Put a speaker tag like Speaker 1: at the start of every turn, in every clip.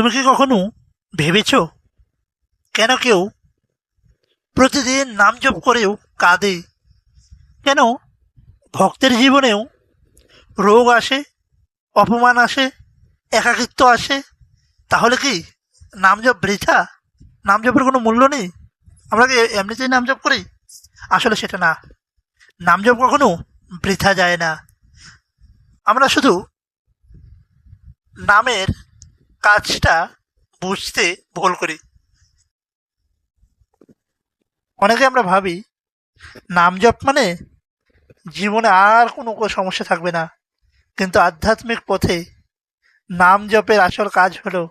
Speaker 1: তুমি কি কখনো ভেবেছো কেন কেউ প্রতিদিন নাম জপ করেও কাঁদে? কেন ভক্তের জীবনেও রোগ আসে, অপমান আসে, একাকিত্ব আসে? তাহলে কি নাম জপ বৃথা? নাম জপের কোনো মূল্য নেই? আমরা কি এমনিতেই নাম জপ করি? আসলে সেটা না। নাম জপ কখনো বৃথা যায় না। আমরা শুধু নামের কাজটা বুঝতে ভুল করি। অনেকে আমরা ভাবি নাম জপ মানে জীবনে আর কোনো সমস্যা থাকবে না। কিন্তু আধ্যাত্মিক পথে নাম জপের আসল কাজ হলো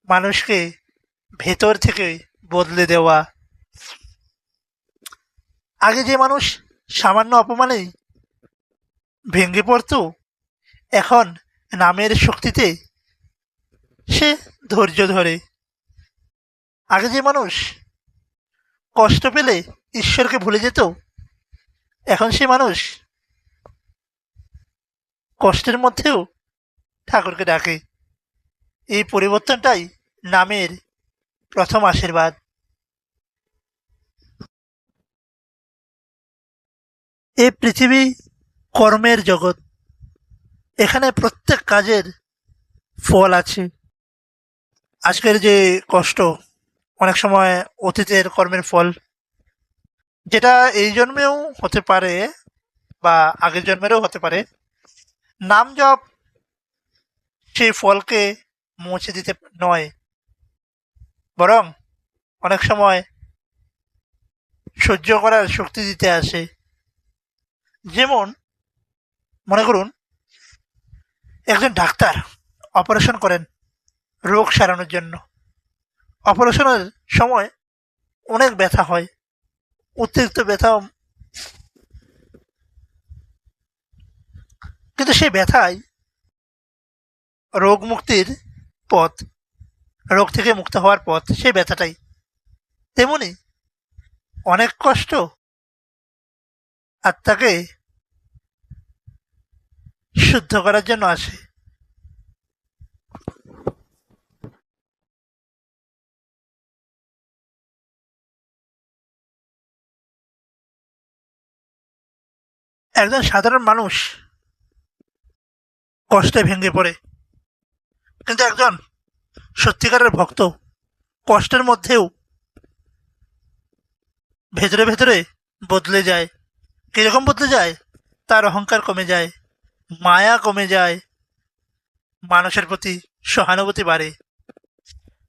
Speaker 1: মানুষকে ভেতর থেকে বদলে দেওয়া। আগে যে মানুষ সামান্য অপমানেই ভেঙে পড়তো, এখন নামের শক্তিতে সে ধৈর্য ধরে। আগে যে মানুষ কষ্ট পেলে ঈশ্বরকে ভুলে যেত, এখন সে মানুষ কষ্টের মধ্যেও ঠাকুরকে ডাকে। এই পরিবর্তনটাই নামের প্রথম আশীর্বাদ। এই পৃথিবী কর্মের জগৎ। এখানে প্রত্যেক কাজের ফল আছে। আজকের যে কষ্ট অনেক সময় অতীতের কর্মের ফল, যেটা এই জন্মেও হতে পারে বা আগের জন্মেরও হতে পারে। নাম জপ সেই ফলকে মুছে দিতে নয়, বরং অনেক সময় সহ্য করার শক্তি দিতে আসে। যেমন মনে করুন, একজন ডাক্তার অপারেশন করেন রোগ সারানোর জন্য। অপারেশনের সময় অনেক ব্যথা হয়, অতিরিক্ত ব্যথা। কিন্তু সেই ব্যথাই রোগ মুক্তির পথ, রোগ থেকে মুক্ত হওয়ার পথ সেই ব্যথাটাই। তেমনি অনেক কষ্ট আত্মাকে শুদ্ধ করার জন্য আসে। একজন সাধারণ মানুষ কষ্টে ভেঙে পড়ে, কিন্তু একজন সত্যিকারের ভক্ত কষ্টের মধ্যেও ভেতরে ভেতরে বদলে যায়। কিরকম বদলে যায়? তার অহংকার কমে যায়, মায়া কমে যায়, মানুষের প্রতি সহানুভূতি বাড়ে।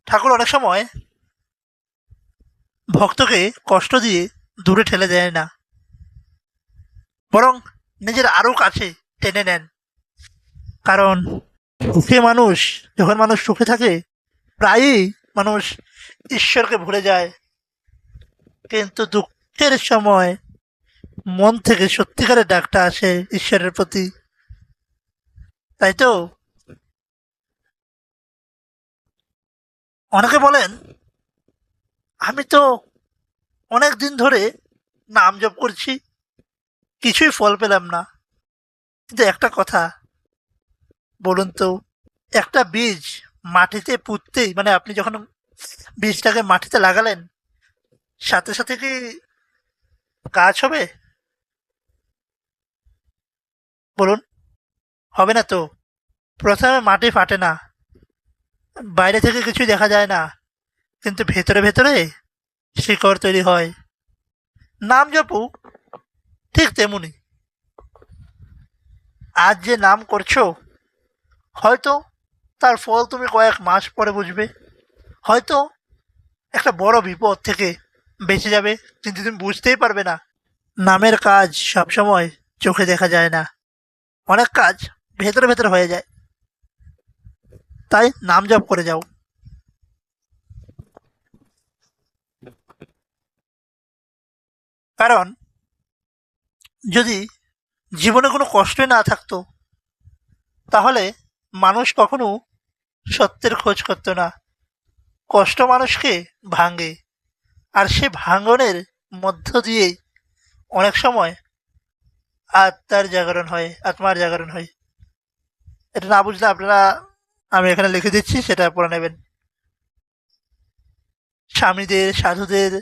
Speaker 1: ঠাকুর অনেক সময় ভক্তকে কষ্ট দিয়ে দূরে ঠেলে দেয় না, বরং নিজের আরো কাছে টেনে নেন। কারণ মানুষ যখন মানুষ সুখে থাকে, প্রায়ই মানুষ ঈশ্বরকে ভুলে যায়। কিন্তু দুঃখের সময় মন থেকে সত্যিকারের ডাকটা আসে ঈশ্বরের প্রতি। তাই তো অনেকে বলেন, আমি তো অনেক দিন ধরে নাম জপ করছি, কিছুই ফল পেলাম না। কিন্তু একটা কথা বলুন তো, একটা বীজ মাটিতে পুঁততেই, মানে আপনি যখন বীজটাকে মাটিতে লাগালেন, সাথে সাথে কি গাছ হবে? বলুন, হবে না তো। প্রথমে মাটি ফাটে না, বাইরে থেকে কিছুই দেখা যায় না, কিন্তু ভেতরে ভেতরে শিকড় তৈরি হয়। নাম জপও ঠিক তেমনি। আজ যে নাম করছো, হয়তো তার ফল তুমি কয়েক মাস পরে বুঝবে। হয়তো একটা বড় বিপদ থেকে বেঁচে যাবে, কিন্তু তুমি বুঝতেই পারবে না। নামের কাজ সবসময় চোখে দেখা যায় না, অনেক কাজ ভেতরে ভেতরে হয়ে যায়। তাই নাম জপ করে যাও। কারণ যদি জীবনে কোনো কষ্টই না থাকতো, তাহলে মানুষ কখনো সত্যের খোঁজ করতো না। কষ্ট মানুষকে ভাঙে, আর সে ভাঙনের মধ্য দিয়েই অনেক সময় আত্মার জাগরণ হয়, আত্মার জাগরণ হয়। এটা না বুঝলে আপনারা আমি এখানে লিখে দিচ্ছি, সেটা পড়ে নেবেন। স্বামীদের, সাধুদের,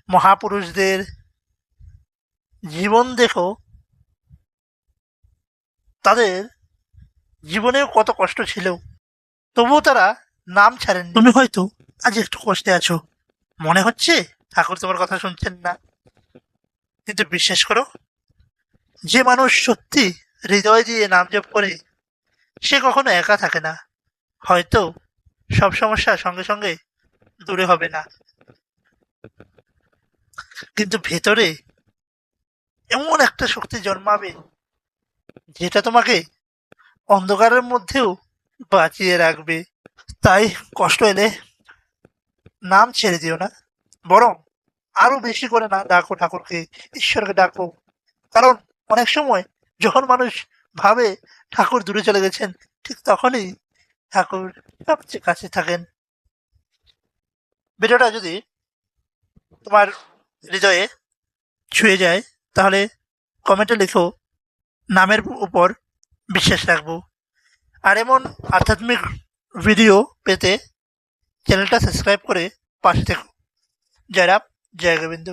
Speaker 1: মহাপুরুষদের জীবন দেখো, তাদের জীবনেও কত কষ্ট ছিল, তবুও তারা নাম ছাড়েননি। তুমি হয়তো আজ একটু কষ্টে আছো, মনে হচ্ছে ঠাকুর তোমার কথা শুনছেন না, কিন্তু বিশ্বাস করো, যে মানুষ সত্যি হৃদয় দিয়ে নাম জপ করে সে কখনো একা থাকে না। হয়তো সব সমস্যা সঙ্গে সঙ্গে দূরে হবে না, কিন্তু ভেতরে এমন একটা শক্তি জন্মাবে যেটা তোমাকে অন্ধকারের মধ্যেও বাঁচিয়ে রাখবে। তাই কষ্ট এলে নাম ছেড়ে দিও না, বরং আরো বেশি করে না ডাকো ঠাকুরকে, ঈশ্বরকে ডাকো। কারণ অনেক সময় যখন মানুষ ভাবে ঠাকুর দূরে চলে গেছেন, ঠিক তখনই ঠাকুর সবচেয়ে কাছে থাকেন। ভিডিওটা যদি তোমার হৃদয়ে ছুঁয়ে যায় তাহলে কমেন্টে লিখো, নামের উপর বিশ্বাস রাখবো। আর এমন আধ্যাত্মিক ভিডিও পেতে চ্যানেলটা সাবস্ক্রাইব করে পাশে থেকো। জয় রাম, জয় গোবিন্দ।